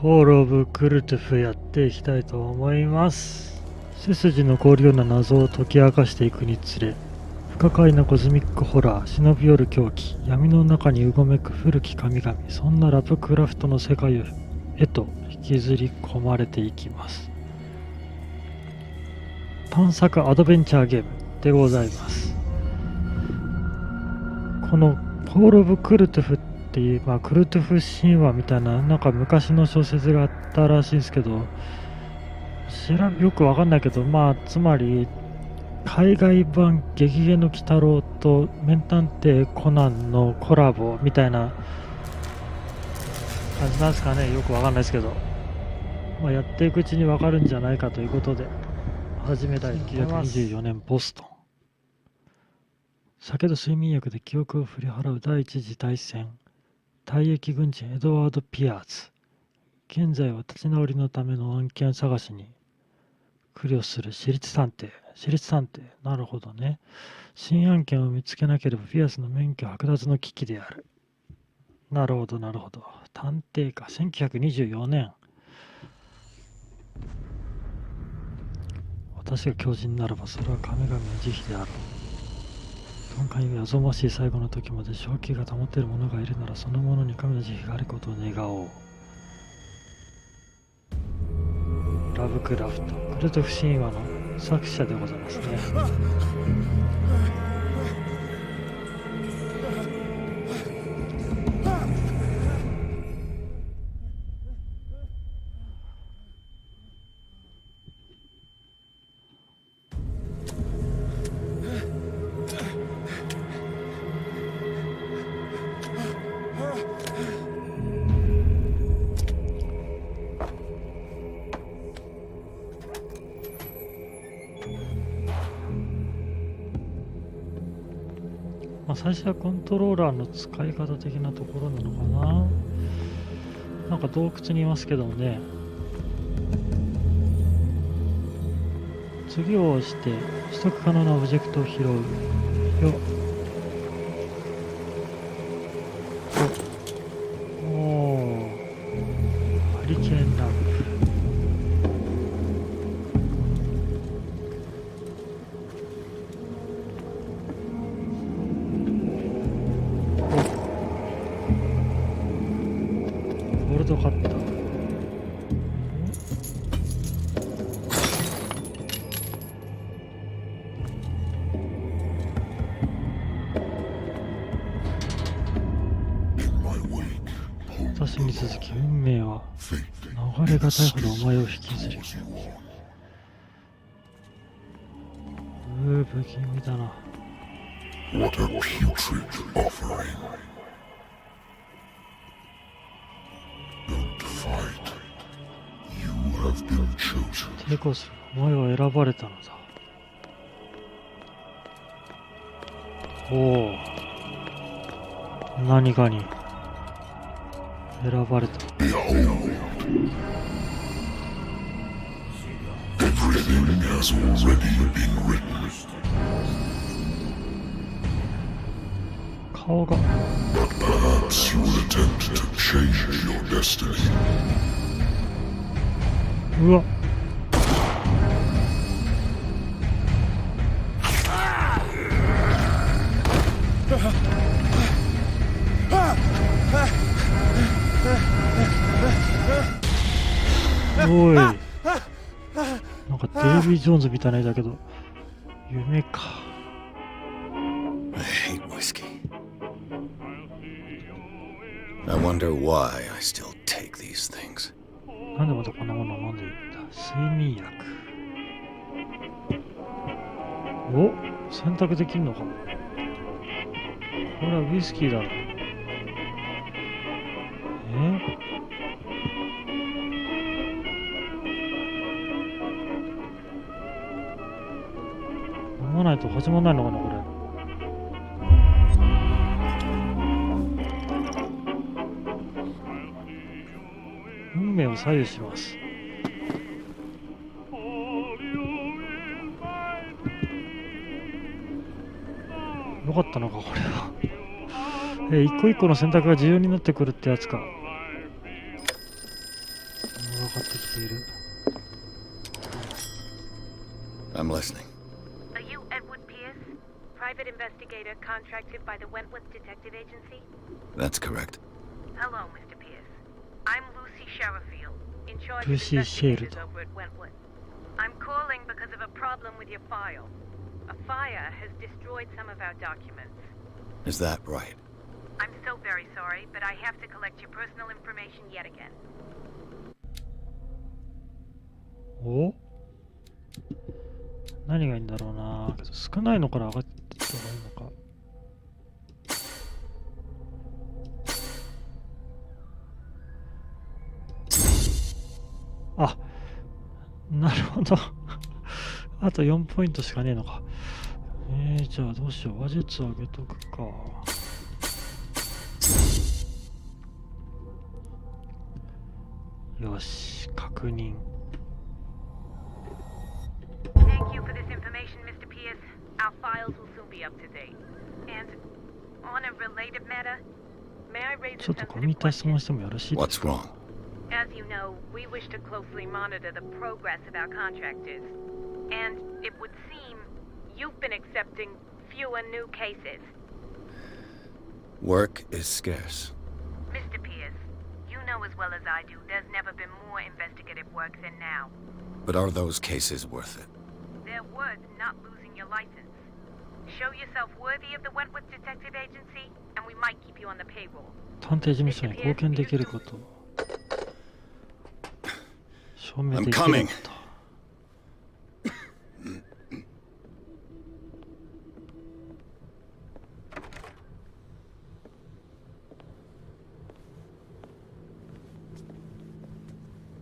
コール・オブ・クルトゥフやっていきたいと思います。背筋の凍るような謎を解き明かしていくにつれ、不可解なコズミックホラー、忍び寄る狂気、闇の中にうごめく古き神々、そんなラブクラフトの世界へと引きずり込まれていきます。探索アドベンチャーゲームでございます。このコール・オブ・クルトゥフっていう、クルトゥフ神話みたいな、なんか昔の小説があったらしいんですけど、よくわかんないけど、つまり海外版激ゲの鬼太郎と名探偵コナンのコラボみたいな感じなんですかね。よくわかんないですけど、やっていくうちにわかるんじゃないかということで始めたいと思います。1924年ボストン。酒と睡眠薬で記憶を振り払う第一次大戦、退役軍人エドワード・ピアーズ。現在は立ち直りのための案件探しに苦慮する私立探偵。なるほどね。新案件を見つけなければピアーズの免許剥奪の危機である。なるほど。探偵か。1924年。私が狂人ならばそれは神々の慈悲であろう。今回は望ましい最後の時まで正気が保っている者がいるなら、その者に神の慈悲があることを願おう。ラブクラフト、クルトフ神話の作者でございますね。最初はコントローラーの使い方的なところなのかな。なんか洞窟にいますけどもね。次を押して取得可能なオブジェクトを拾うよ。ハリケーンランプ。カッター。私に続き運命は流れがたいほどお前を引きずる。不気味だな。What a putrid offering.抵抗する。お前は選ばれたのだ。おお、何かに選ばれた。顔が。うわっ。おい、なんかデイビー・ジョーンズみたいな絵だけど、夢か。I hate whiskey. I wonder why I still take these things. なんでまたこんなものを飲んでいるんだ。睡眠薬。お、選択できんのかも。これはウイスキーだろ。飲まないと始まんないのかな、これ。運命を左右します。よかったのか、これは。一個一個の選択が重要になってくるってやつか。分かってきている。I'm listening. Are you Edward Pierce, private investigator contracted by the Wentworth Detective Agency? That's correct. Hello, Mr. Pierce. I'm Lucy Sherrifield, in charge of Lucy investigators Sherrifield. over at Wentworth. I'm calling because of a problem with your file. A fire has destroyed some of our documents. Is that right? I'm so very sorry, but I have to collect your personal information yet again. お、何がいいんだろうな。少ないのから上がっていった方がいいのか。あ、なるほど。あと4ポイントしかねえのか。じゃあどうしよう。話術上げとくか。よし、確認。Thank you for this information, Mr. Pierce. Our files will soon be up to date. And on a related matter, may I raise ち a ょっと込み sensitive 入った質問 question? してもよろしいです What's か？ wrong? As you know, we wish to closely monitor the progress of our contractors. And it would seem you've been accepting fewer new cases. Work is scarce. Mr. Pierce, you know as well as I do there's never been more investigative work than now. But are those cases worth it? They're worth not losing your license. Show yourself worthy of the Wentworth Detective Agency, and we might keep you on the payroll. 探偵事務所に貢献できることを証明できること。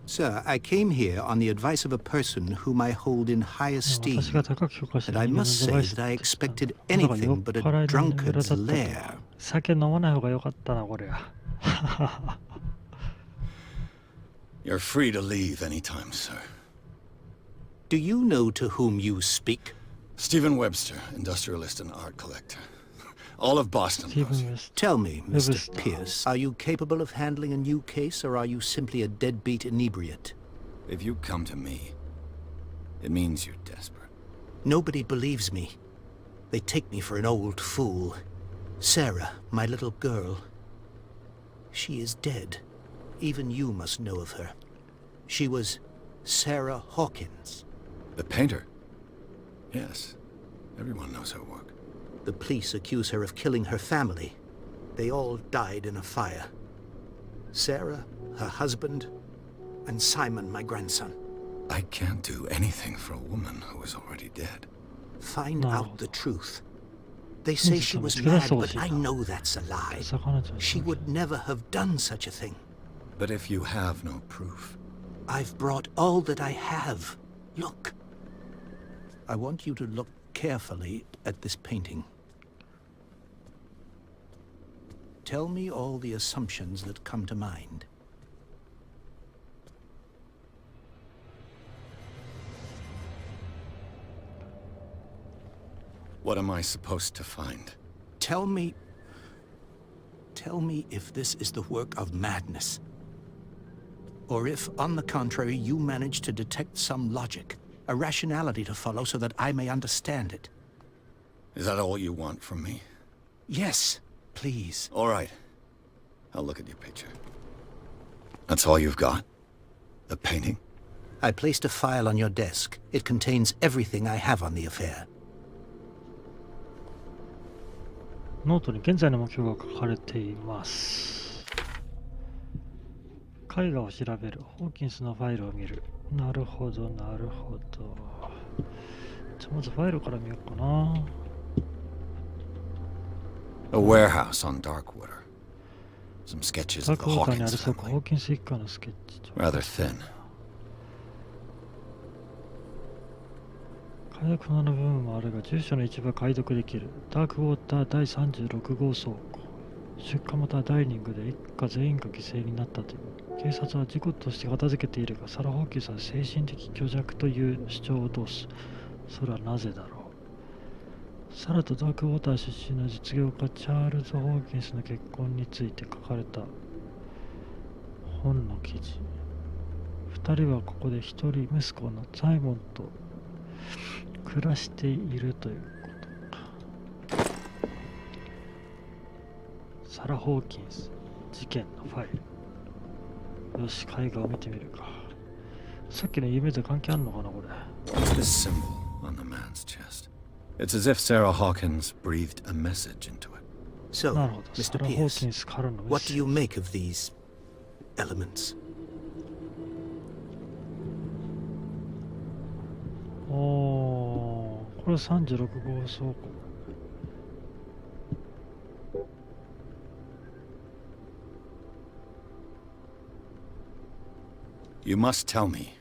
Sir, I came here on the advice of a person whom I hold in high esteem, 私が高く評価してい and る I 人間 must の say デバイ that ス I だった。 expected まさか酔っ anything but 払 a いのレベルだ drunkard's ったと lair. は。酒飲まない方が良かったな、これは。You're free to leave anytime, sir. Do you know to whom you speak? Stephen Webster, industrialist and art collector. All of Boston スティー knows ブン・ウ you. ェスト。 Tell me, Mr. Webster. Pierce, are you capable of handling a new case, or are you simply a deadbeat inebriate? If you come to me, it means you're desperate. Nobody believes me. They take me for an old fool. Sarah, my little girl. She is dead. Even you must know of her. She was Sarah Hawkins. The painter? Yes. Everyone knows her work. The police accuse her of killing her family. They all died in a fire. Sarah, her husband, and Simon, my grandson. I can't do anything for a woman who is already dead. Find No. out the truth. They say she was mad, but I know that's a lie. She would never have done such a thing. But if you have no proof, I've brought all that I have. Look. I want you to look carefully at this painting. Tell me all the assumptions that come to mind. what am I supposed to find? Tell me if this is the work of madness. Or if, on the contrary, you manage to detect some logic, a rationality to follow so that I may understand it. Is that all you want from me? Yes, please. All right. I'll look at your picture. That's all you've got? The painting? I placed a file on your desk. It contains everything I have on the affair. ノートに現在の目標が書かれています。絵画を調べる。ホーキンスのファイルを見る。なるほど、なるほど。じゃあまずファイルから見ようかな。A warehouse on Darkwater. Some sketches ダ of ー the クウォーターにあ Hawkins る倉庫、ホ family. ーキンス一家のスケッチ。 Rather thin. 解読の部分もあるが、住所の一部は解読できる。ダークウォーター第36号倉庫。出火またはダイニングで一家全員が犠牲になったという。警察は事故として片付けているが、サラ・ホーキンスは精神的虚弱という主張を通す。それはなぜだろう。サラとダークウォーター出身の実業家チャールズ・ホーキンスの結婚について書かれた本の記事。二人はここで一人息子のサイモンと暮らしているということか。サラ・ホーキンス事件のファイル。よし、絵画を見てみるか。さっきの夢と関係あるのかなこれ。 What's this symbol on the man's chest? It's as if Sarah Hawkins breathed a message into it. So, なるほど。 Mr. サラ・ホーキン Pierce, スからのメッ what セ do ー you ジ。 make of these elements? おー、これ36号倉庫。You must tell me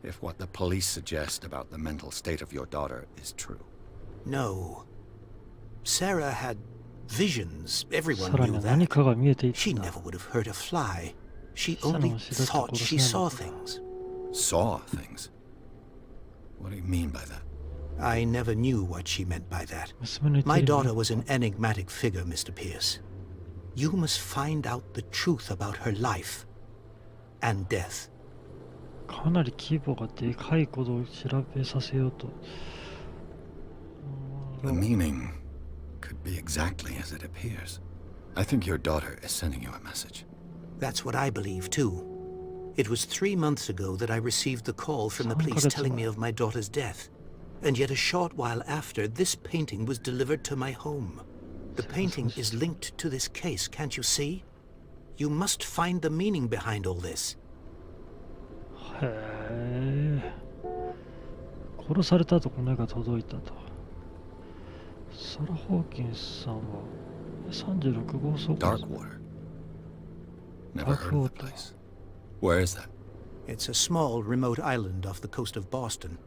if what the police suggest about the mental state of your daughter is true. No. Sarah had visions. さ Everyone ら knew に何 that. かが見えてい She たんだ。 never would have hurt a fly. She さら only に知らせて thought 殺 she せない saw のか。 things. Saw things? What do you mean by that? I never knew what she meant by that. 娘の言って My いるの daughter was an enigmatic figure, Mr. Pierce. You must find out the truth about her life and death. かなり規模がでかいことを調べさせようと。 The meaning could be exactly as it appears. I think your daughter is sending you a message. That's what I believe, too. It was 3 months ago that I received the call from the 3 police ヶ月 telling me 前。 of my daughter's death. And yet a short while after, this painting was delivered to my home. The painting is linked to this case, can't you see? You must find the meaning behind all this. へえ。殺されたとこの絵が届いたと。サラ・ホーキンスさんは36号倉庫。 Darkwater. Never heard of the place. Where is that? It's a small, remote island off the coast of Boston.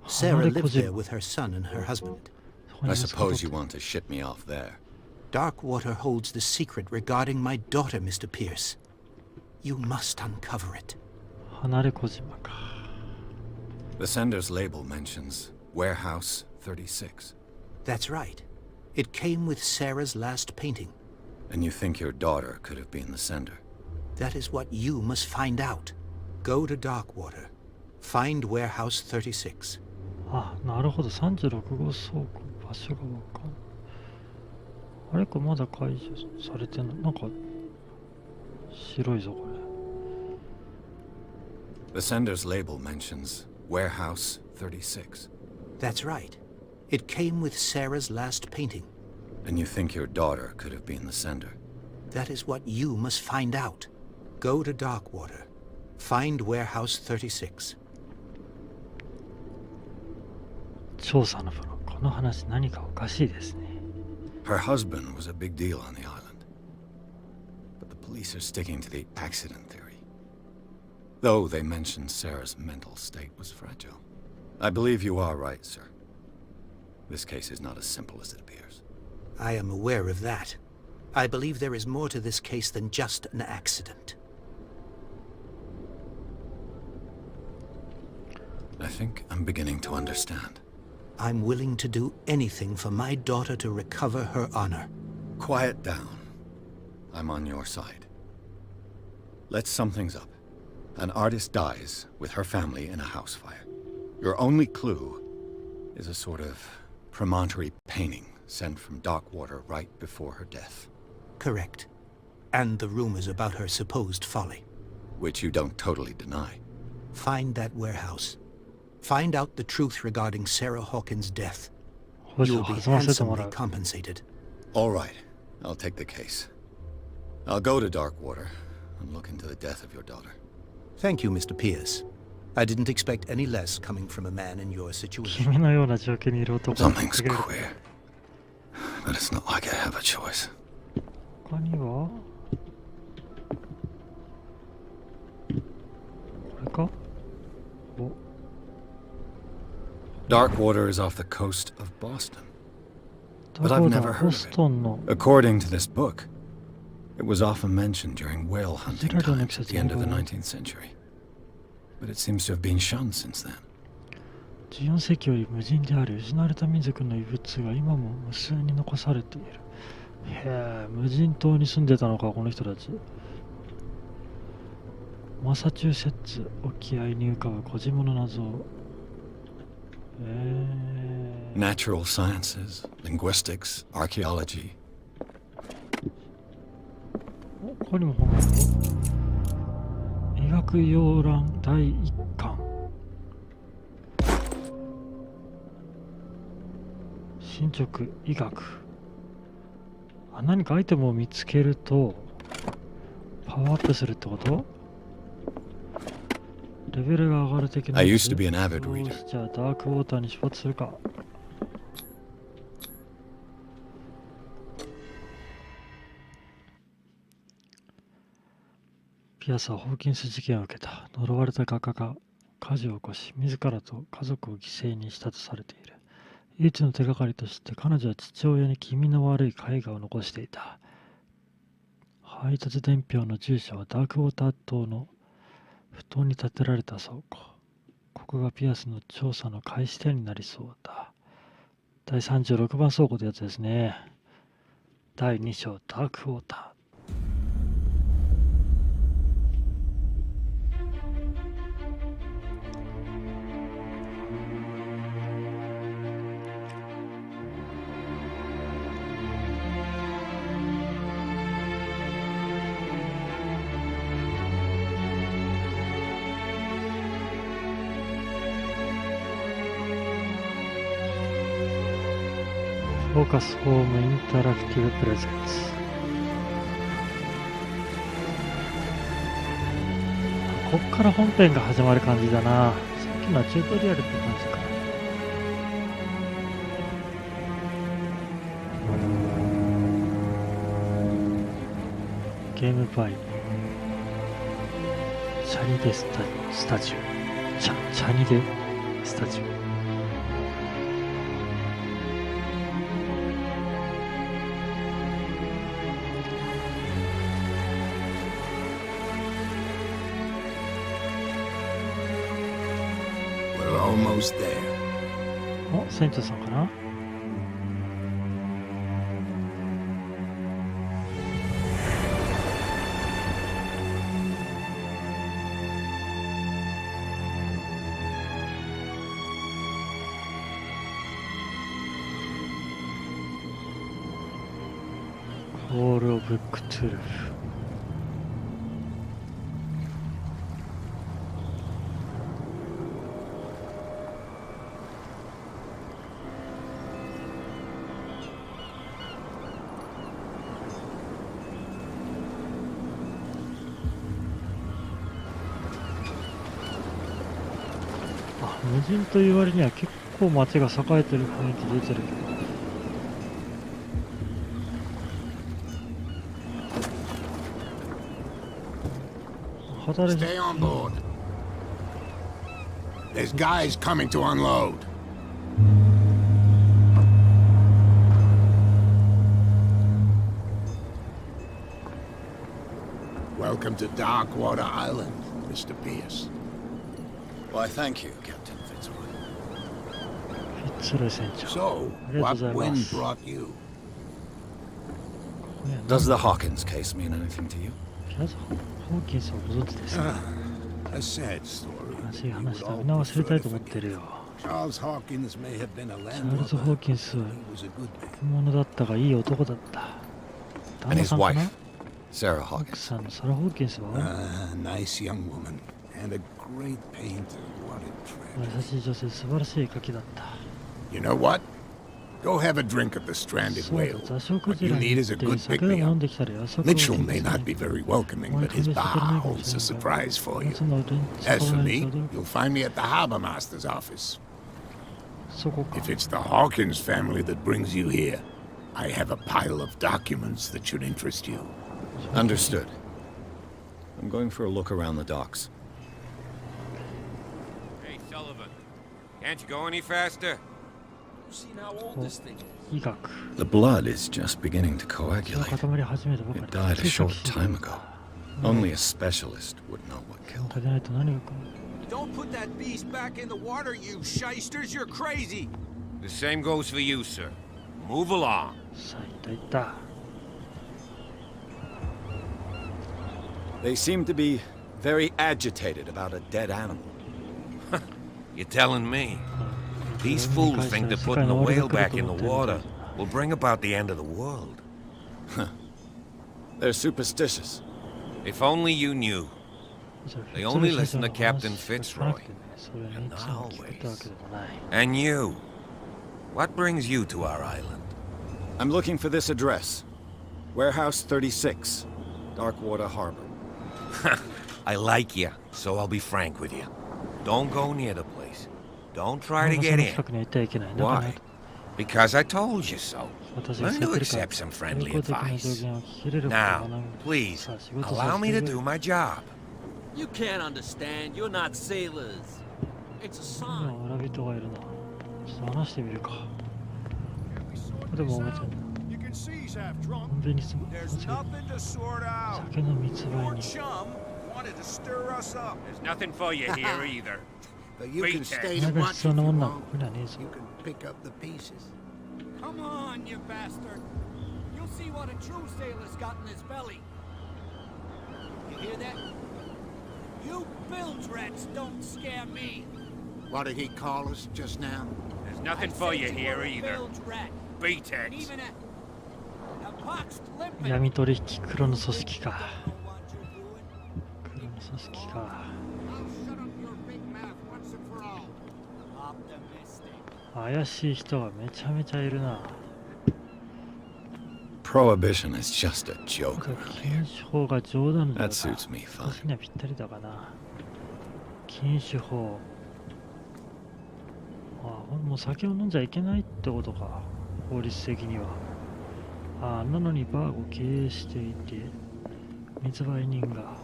Sarah lived there with her son and her husband. I suppose you want to ship me off there. Darkwater holds the secret regarding my daughter, Mr. Pierce. You must uncover it. 離れ小島か。 The sender's label mentions Warehouse 36. That's right. It came with Sarah's last painting. And you think your daughter could have been the sender? That is what you must find out. Go to Darkwater. Find Warehouse 36. あ、なるほど。36号倉庫。場所がわかんない。あれこれまだ解除されてない。なんか白いぞこれ。 The sender's label mentions Warehouse 36. That's right. It came with Sarah's last painting. And you think your daughter could have been the sender? That is what you must find out. Go to Darkwater. Find Warehouse 36. 調査のプロ。この話何かおかしいですね。 Her husband was a big deal on the island. But the police are sticking to the accident theory. Though they mentioned Sarah's mental state was fragile. I believe you are right, sir. This case is not as simple as it appears. I am aware of that. I believe there is more to this case than just an accident. I think I'm beginning to understand. I'm willing to do anything for my daughter to recover her honor. Quiet down. I'm on your side. Let's sum things up. An artist dies with her family in a house fire. Your only clue is a sort of promontory painting sent from Darkwater right before her death. Correct. And the rumors about her supposed folly. Which you don't totally deny. Find that warehouse. Find out the truth regarding Sarah Hawkins' death. 補助 You を will be 弾ませてもら handsomely う。 compensated. All right. I'll take the case. I'll go to Darkwater and look into the death of your daughter. Thank you, Mr. Pierce. I didn't expect any less coming from a man in your situation. 君のような状況にいる男が Something's queer. But it's not like I have a choice. 他にはこれかお Darkwater is off the coast of Boston. ど But こ I've だ never ボ heard ス of it. トンの According to this book, it was often mentioned during whale hunting Zero to times at the end of the next 19th century. But it seems to have been shunned since then. 14世紀より無人であり失われた民族の遺物が今も無数に残されている。へえ、無人島に住んでたのかこの人たち。マサチューセッツ沖合に浮かぶ小島の謎。Natural sciences, linguistics, archaeology. ここにも本があるぞ。医学要覧第1巻。進捗医学。何かアイテムを見つけるとパワーアップするってこと？レベルが上がる的な。I used to be an avid reader. よし、じゃあダークウォーターに出発するか。ピアスはホーキンス事件を受けた。呪われた画家が火事を起こし、自らと家族を犠牲にしたとされている。唯一の手がかりとして彼女は父親に気味の悪い絵画を残していた。配達伝票の住所はダークウォーター島の布団に建てられた倉庫。ここがピアスの調査の開始点になりそうだ。第36番倉庫ってやつですね。第2章ダークウォーター。フォーカスホームインタラクティブプレゼンツ。こっから本編が始まる感じだな。さっきのはチュートリアルって感じか。ゲームバイチャニデスタジオチャニデスタジオ。Almost there. お、船長さんかな。コール・オブ・クトゥルフ。無人という割には結構街が栄えてる雰囲気出てるけど。働いて Stay on board. There's guys coming to unload. Welcome to Darkwater Island, Mr. Pierce. Why, thank you, Captain Fitzroy. フィッツロイ船長。 So, ありがとう what ございま wind す。 brought you? Does the Hawkins case mean anything to you? ピアス・ホーキンスをご存知ですか？ A sad story. 悲しい話だ。みんな忘れたいと思ってるよ。 Charles Hawkins may have been a チャールズ・ホー landlubber. キンスは He was a good man. 本物だったがいい男だった。旦 And 那 his さんかな？ wife, Sarah 奥 Hawkins. さんのサラ・ホーキンスは Nice young woman. And a great painter. What a treasure. 優しい女性、素晴らしい絵描きだった。 You know what? Go have a drink at the stranded そうだ、 whale. 座礁 What クジ you ラに need 行 is っ a て good 酒でも飲ん pick-me-up. できたら約束を Mitchell may not be very welcoming, but his bar holds a surprise for you. As for me, you'll find me at the harbor master's office. そこか。 If it's the Hawkins family that brings you here, I have a pile of documents that should interest you. Understood. I'm going for a look around the docks. Hey, Sullivan. Can't you go any faster? Seen how old this thing is? 医学。 The blood is just beginning to 血が coagulate. 固まり始めたばか It り。 died a 血液 short し time ago. Only a specialist would know what killed 食 it. べないと何が来る？ Don't put that beast back in the water, you shysters! You're crazy! The same goes for you, sir. Move along. さあ、いったいった。 They seem to be very agitated about a dead animal. You're telling me? These fools think that putting the whale back in the water will bring about the end of the world. They're superstitious. If only you knew. They only listen to Captain Fitzroy. And not always. And you. What brings you to our island? I'm looking for this address. Warehouse 36, Darkwater Harbor. I like you, so I'll be frank with you. Don't go near the place. Don't try to get in. Why? Because I told you so. Learn to accept some friendly advice. Now, please, allow me to do my job. You can't understand. You're not sailors. It's a sign. 村人がいるな。ちょっと話してみるか。でもおめでとう。コンビニす酒の密売に。There's nothing for you here either. But you can stay なん to か watch 必要 if な you もんな want. これはねえぞ。 You can pick up the pieces. Come on, you bastard. You'll see what a true sailor's got in his belly. You hear that? You bilge rats don't scare me. What did he call us just now? There's nothing I for said you you here were a either. bilge rat. Beat And it. even a poxed limpet. 闇取引黒の組織か。 Don't know what you're doing. 黒の組織か。 I'll shut up your big mouth once and for all. Optimistic. 怪しい人がめちゃめちゃいるな。 Prohibition is just a joke 禁 around here. 酒法が冗談だ That suits me 私 fine. にはぴったりだかな。禁酒法。あ、もう酒を飲んじゃいけないってことか。法律的には。あ、なのにバーを経営していて、密売人が。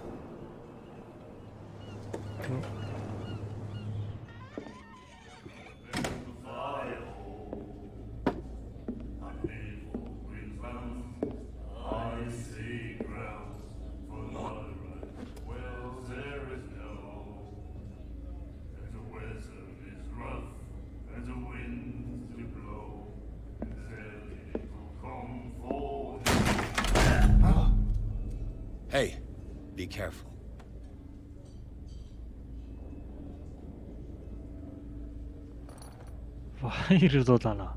Hey, be careful. ワイルドだな。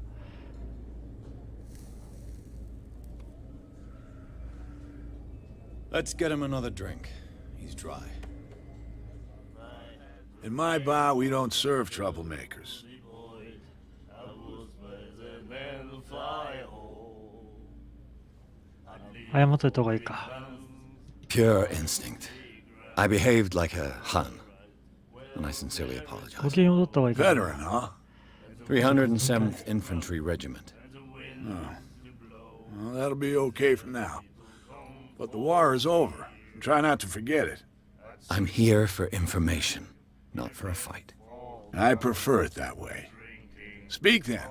Let's get him another drink. He's dry. In my bar, we don't serve troublemakers. 謝っといた方がいいか。 Pure instinct. I behaved like a Hun, and I sincerely ご apologize. 機嫌戻った方がいいか。 Veteran, huh? 307th Infantry Regiment. Well, that'll be okay for now. But the war is over. Try not to forget it. I'm here for information, not for a fight. I prefer it that way. Speak then.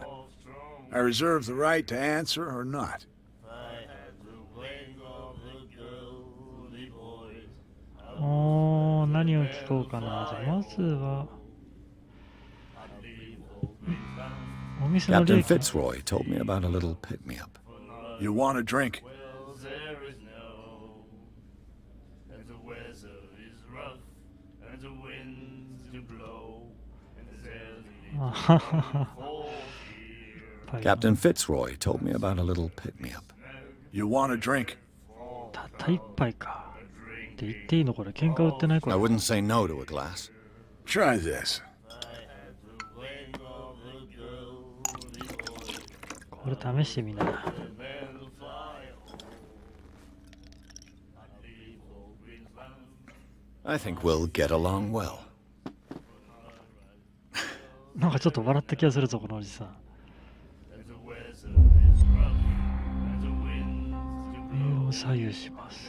I reserve the right to answer or not. おー、何を聞こうかな。じゃあまずは、お店の Captain 利益。 Fitzroy told me about a little pick-me-up. You want a drink? あははは。 Captain Fitzroy told me about a little pick-me-up. You want a drink? たった一杯か。って言っていいのこれ。喧嘩売ってないこ I れ。 wouldn't say no to a glass. Try this. これ試してみな。 I think we'll get along well. なんかちょっと笑った気がするぞ、このおじさん。メールを左右します。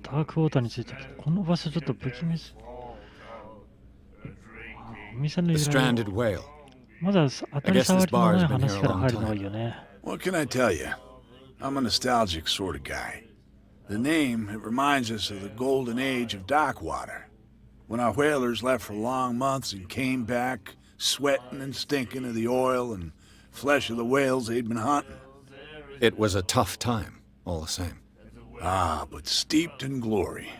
ダークウォーターについて、この場所ちょっと不気味す。お店の The 由来 stranded whale. まだ当たり障りのない話から入るのがいいよね。 What can I tell you? I'm a nostalgic sort of guy. The name, it reminds us of the golden age of Darkwater, when our whalers left for long months and came back sweating and stinking of the oil and flesh of the whales they'd been hunting. It was a tough time. all the same. Ah, but steeped in glory.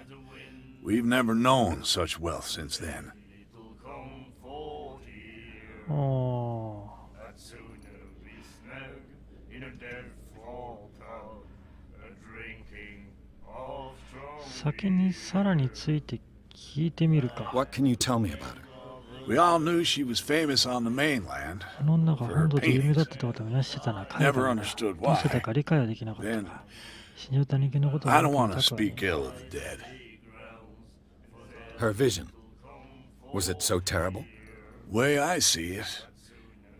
We've never known such wealth since then. おー。先にさらについて聞いてみるか。 What can you tell me about her? We all knew she was famous on the mainland. この女が本土で有名だったってことはみんな知ってたな。海外 Never だな。 understood どうしてた why. か理解はできなかった Then が。死んじゃった人間のことを I よ don't く want 見 to たくはない speak ill of the dead. Her vision. Was it so terrible? Way I see it,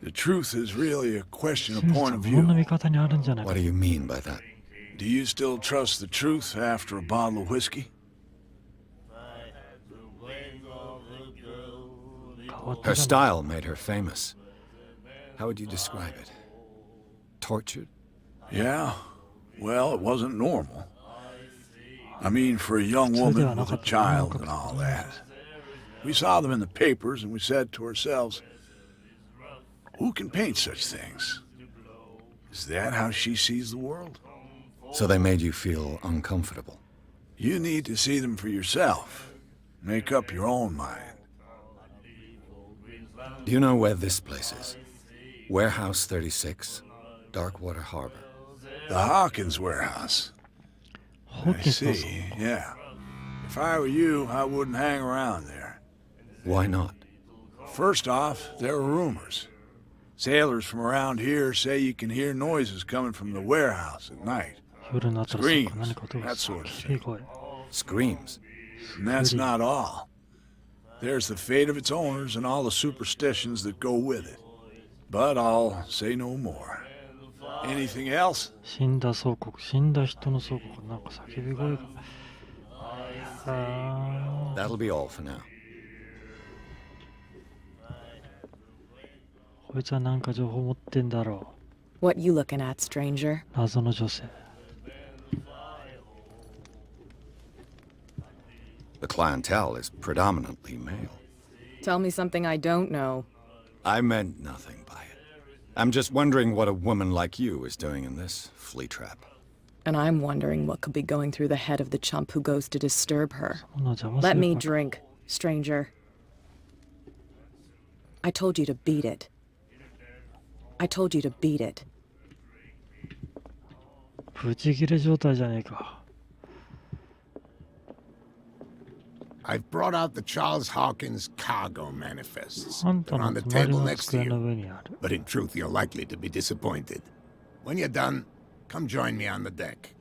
the truth is really a question of 真実 point は of 物の view. 見方にあるんじゃないか What。do you mean by that? Do you still trust the truth after a bottle of whiskey? 変わった Her じゃない style made her famous. How would you describe it? Tortured? Yeah. Well, it wasn't normal. I mean, for a young woman with a child and all that. We saw them in the papers and we said to ourselves, who can paint such things? Is that how she sees the world? So they made you feel uncomfortable. You need to see them for yourself. Make up your own mind. Do you know where this place is? Warehouse 36, Darkwater Harbor. The Hawkins warehouse. ホー I キンスの see, yeah. If I were you, I wouldn't hang around there. Why not? First off, there are rumors. Sailors from around here say you can hear noises coming from the warehouse at night. 夜になったらそこから何か音が That す sort る of きれい声。 Screams. And that's not all. There's the fate of its owners and all the superstitions that go with it. But I'll say no more. Anything else? 死んだ倉庫、死んだ人の倉庫、なんか叫び声が。あー That'll be all for now. こいつはなんか情報持ってんだろ What you looking at, stranger? う。謎の女性。The clientele is predominantly male. Tell me something I don't know. I meant nothing by it. I'm just wondering what a woman like you is doing in this flea trap. And I'm wondering what could be going through the head of the chump who goes to disturb her. そんな邪魔す Let る me か drink, stranger. I told you to beat it. I told you to beat it. ブチギレ状態じゃねえか。 I've brought out the Charles Hawkins cargo manifests. あんた They're の on the 隣 table の next to 机の you. 上にある。 But in truth, you're likely to be disappointed. When you're done, come join me on the deck.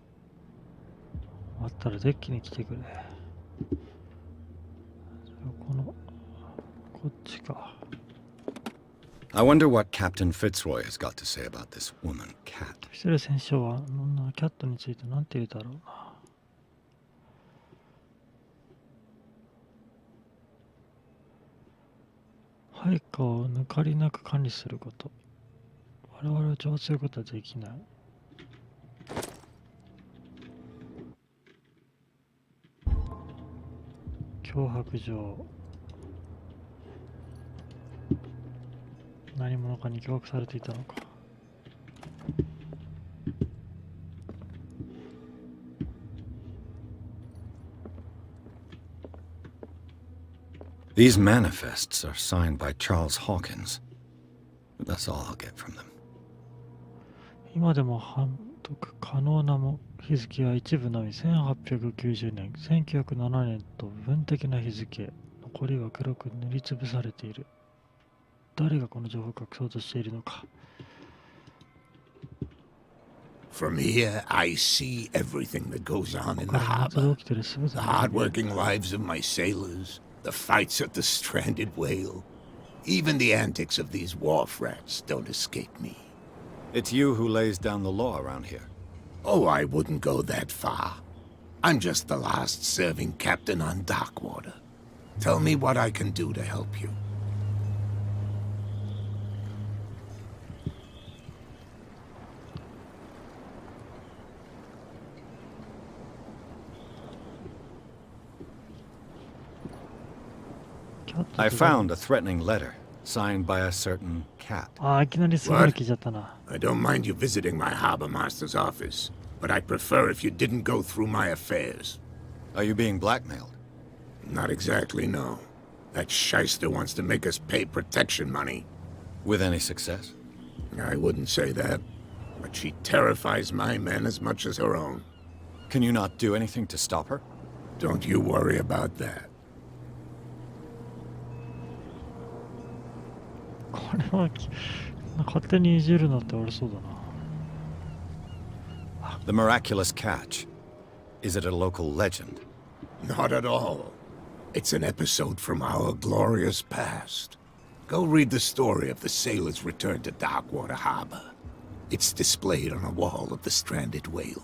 終わったらデッキに来てくれ。この、こっちか。 I wonder what Captain Fitzroy has got to say about this woman, Cat. 失礼戦将は、キャットについて何て言うだろうな。配下を抜かりなく管理すること。我々を調整することはできない。脅迫状。何者かに脅迫されていたのか。These manifests are signed by Charles Hawkins. That's all I'll get from them. 今でも判読可能な日付は一部のみ1890年、1907年と部分的な日付、残りは黒く塗りつぶされている。誰がこの情報を隠そうとしているのか。 From here, I see everything that goes on in こ the こから夏で harbor. 起きてるすべて The の hard-working lives of my sailors, the fights at the stranded whale. Even the antics of these wharf rats don't escape me. It's you who lays down the law around here. Oh, I wouldn't go that far. I'm just the last serving captain on Darkwater. Tell me what I can do to help you. I found a threatening letter, signed by a certain cat. ああ、いきなりすぐに聞いちゃったな。 I don't mind you visiting my harbor master's office. but I'd prefer if you didn't go through my affairs. Are you being blackmailed? Not exactly, no. That shyster wants to make us pay protection money. With any success? I wouldn't say that, but she terrifies my men as much as her own. Can you not do anything to stop her? Don't you worry about that. これは勝手にいじるのって悪そうだな。 The miraculous catch. Is it a local legend? Not at all. It's an episode from our glorious past. Go read the story of the sailor's return to Darkwater Harbor. It's displayed on a wall of the stranded whale.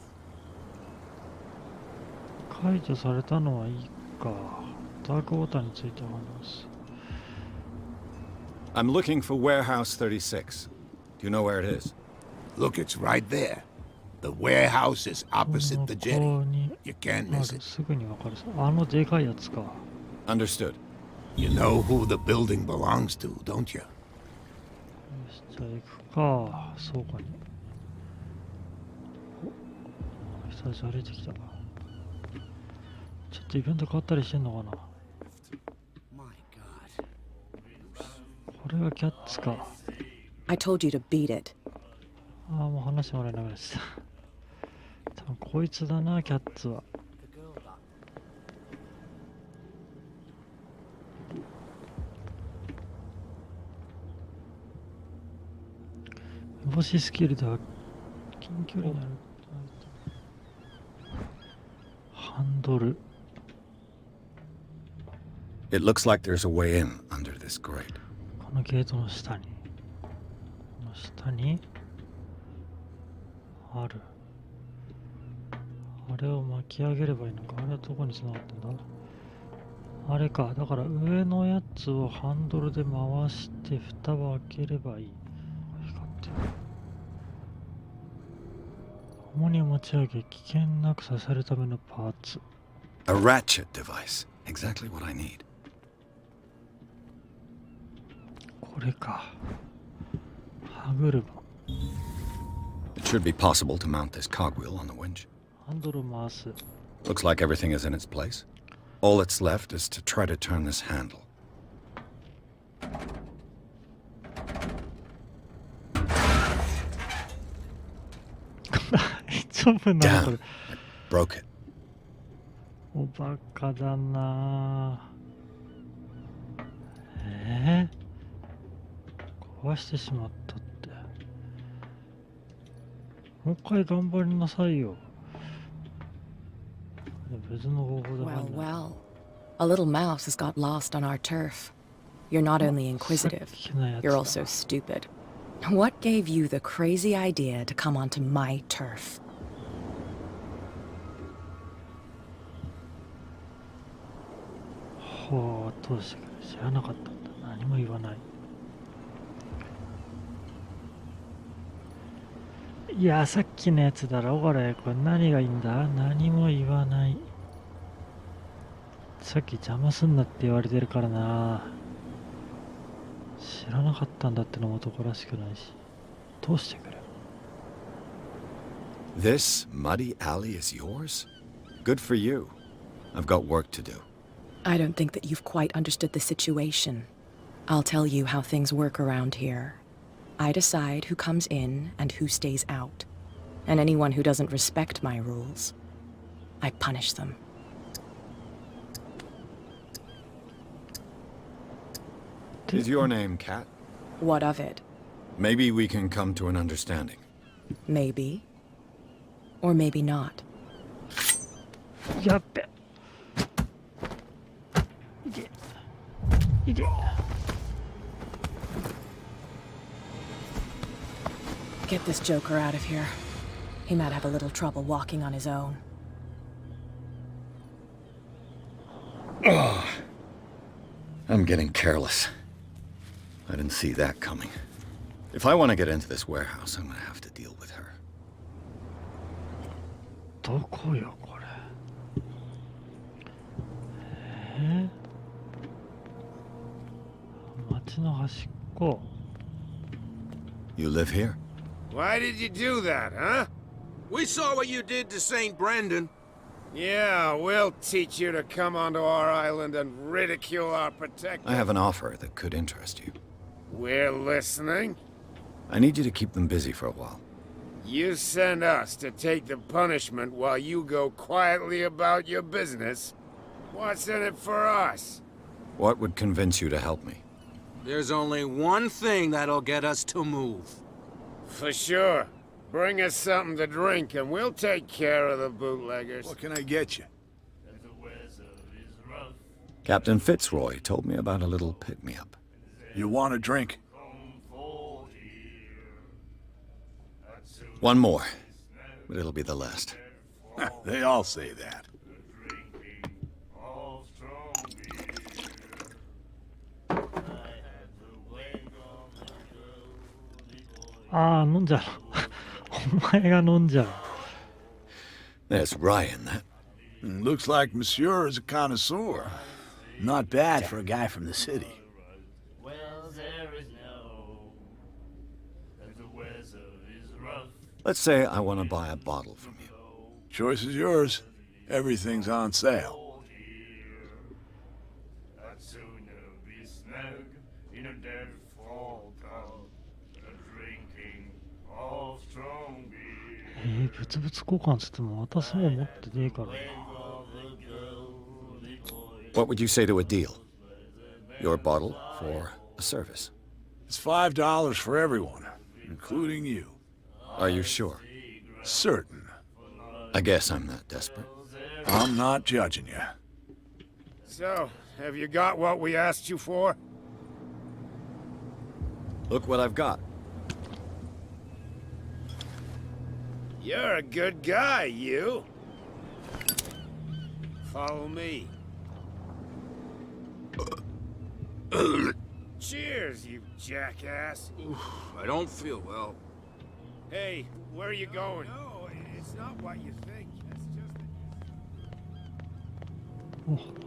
解除されたのはいいか。ダークウォーターについて話す。I'm looking for Warehouse 36. Do you know where it is? Look, it's right there. The warehouse is opposite the jetty. You can't miss it. すぐにわかる。あのでかいやつか。Understood. You know who the building belongs to, don't you? よし、じゃあ行くか。倉庫に。お、人たち歩いてきたか。ちょっとイベント変わったりしてんのかな。これがキャッツか。I told you to beat it. ああ、もう話してもらえなくなっちゃった。多分こいつだな、キャッツは。目星スキルでは近距離になる。ハンドル。It looks like there's a way in under this grate. このゲートの下に。この下にある。あれを巻き上げればいいのか。あれはどこに繋がってんだ。あれか。だから上のやつをハンドルで回して蓋を開ければいい。光ってる。重に持ち上げ、危険なく刺さるためのパーツ。A ratchet device. Exactly what I need. これか。歯車。It should be possible to mount this cogwheel on the winch. ハンドルを回す。Looks like everything is in its place. All that's left is to try to turn this handle. Damn! I broke it. おバカだな。壊してしまったって。もう一回頑張りなさいよ。別の方法でもあ Well, るな。 well. A little mouse has got lost on our turf. You're not only inquisitive, さっきのやつだ。 you're also stupid. What gave you the crazy idea to come onto my turf? ほう、どうしてくれ。知らなかったんだ。何も言わない。いや、さっきのやつだろ、これ。これ何がいいんだ。何も言わない。さっき邪魔すんなって言われてるからな。知らなかったんだってのも男らしくないし。どうしてくれ。 This muddy alley is yours? Good for you. I've got work to do. I don't think that you've quite understood the situation. I'll tell you how things work around here. I decide who comes in and who stays out. And anyone who doesn't respect my rules, I punish them. Is your name Kat? What of it? Maybe we can come to an understanding. Maybe. Or maybe not. やっべ。いけ。いけ。 Get this joker out of here. He might have a little trouble walking on his own. Oh, I'm getting careless. I didn't see that coming. If I want to get into this warehouse, I'm going to have to deal with her. どこよ、これ。街の端っこ。 You live here? Why did you do that, huh? We saw what you did to St. Brendan. Yeah, we'll teach you to come onto our island and ridicule our protector. I have an offer that could interest you. We're listening. I need you to keep them busy for a while. You send us to take the punishment while you go quietly about your business. What's in it for us? What would convince you to help me? There's only one thing that'll get us to move. For sure. Bring us something to drink and we'll take care of the bootleggers. What can I get you? Captain Fitzroy told me about a little pick-me-up. You want a drink? One more, but it'll be the last. They all say that. Ah, 飲んじゃう。お前が飲んじゃう。There's Ryan, that. Looks like Monsieur is a connoisseur. Not bad for a guy from the city. Let's say I want to buy a bottle from you. Choice is yours. Everything's on sale. Eh, 物々交換つっても私も持ってねえからな。What would you say to a deal? Your bottle for a service. It's $5 for everyone, including you. Are you sure? Certain. I guess I'm not desperate. I'm not judging you. So, have you got what we asked you for? Look what I've got. You're a good guy, you. Follow me. Cheers, you jackass. I don't feel well. Hey, where are you going? No, it's not what you think. It's just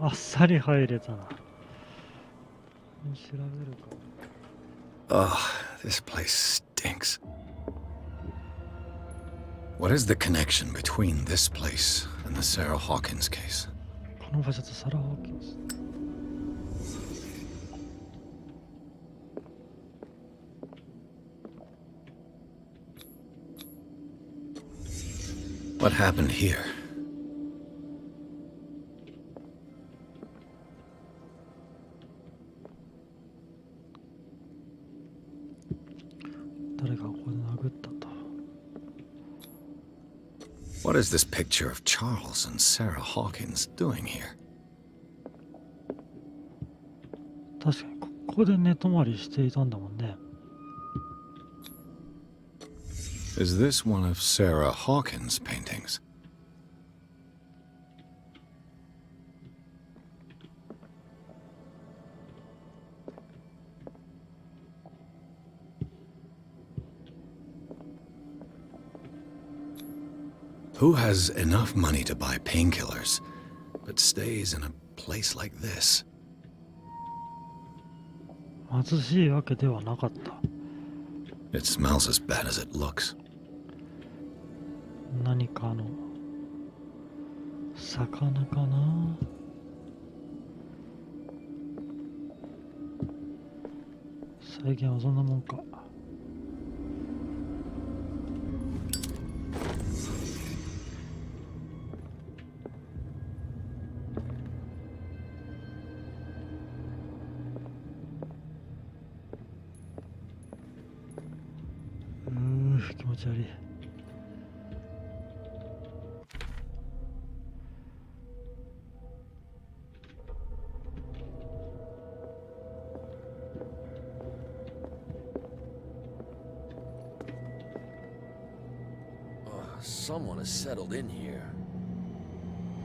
お、あっさり入れたな。調べるか。Oh, this place stinks. What is the connection between this place and the Sarah Hawkins case? この場所とサラ・ホーキンス。What happened here? 誰がここで殴ったと。What is this picture of Charles and Sarah Hawkins doing here? 確かにここで寝泊まりしていたんだもんね。Is this one of Sarah Hawkins' paintings? Who has enough money to buy painkillers, but stays in a place like this? 貧しいわけではなかった。It smells as bad as it looks. 何か魚かな。再現はそんなもんか。気持ち悪い。Someone has settled in here.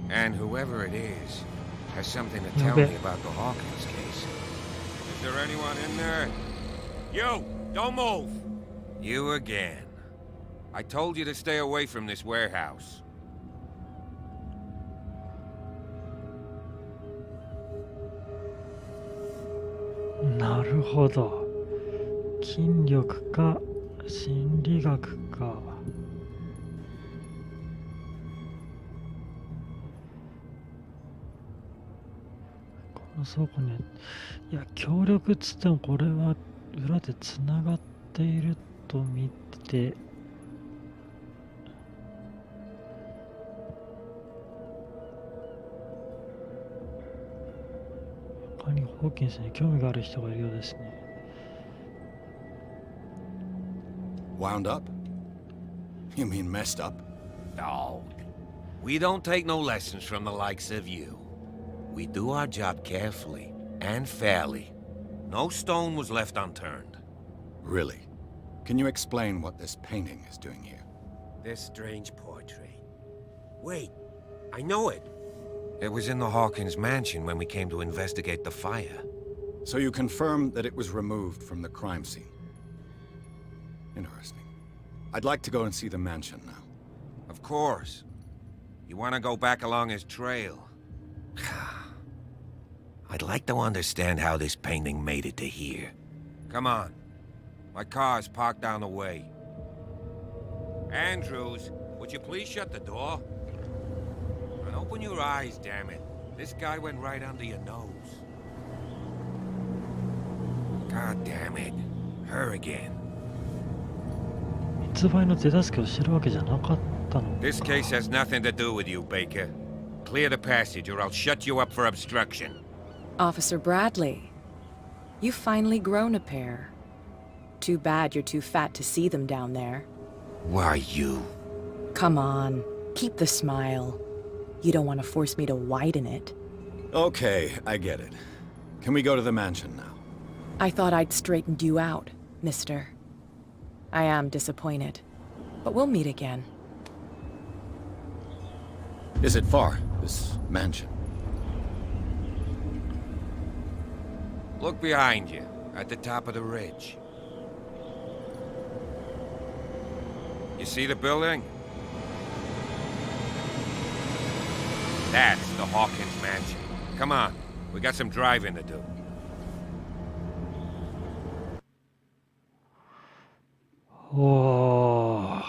And whoever it is has something to tell me about the Hawkins case. Is there anyone in there? You! Don't move! You again. I told you to stay away from this warehouse. なるほど。筋力か心理学か。の倉庫に、いや、協力っつってもこれは裏でつながっていると見て、他にホーキンスに興味がある人がいるようですね。Wound up? You mean messed up? No. We don't take no lessons from the likes of you. We do our job carefully and fairly. No stone was left unturned. Really? Can you explain what this painting is doing here? This strange portrait. Wait, I know it. It was in the Hawkins mansion when we came to investigate the fire. So you confirm that it was removed from the crime scene? Interesting. I'd like to go and see the mansion now. Of course. You want to go back along his trail? I'd like to understand how this painting made it to here. Come on. My car's parked down the way. Andrews, would you please shut the door? And open your eyes, damn it. This guy went right under your nose. God damn it. Her again. 密売の手助けをしてるわけじゃなかったのか。 This case has nothing to do with you, Baker. Clear the passage or I'll shut you up for obstruction. Officer Bradley, you've finally grown a pair. Too bad you're too fat to see them down there. Why, you? Come on, keep the smile. You don't want to force me to widen it. Okay, I get it. Can we go to the mansion now? I thought I'd straightened you out, mister. I am disappointed, but we'll meet again. Is it far, this mansion? Look behind you, at the top of the ridge. You see the building? That's the Hawkins mansion. Come on, we got some driving to do. おー、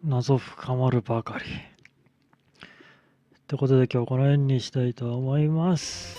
謎深まるばかり。ってことで今日この辺にしたいと思います。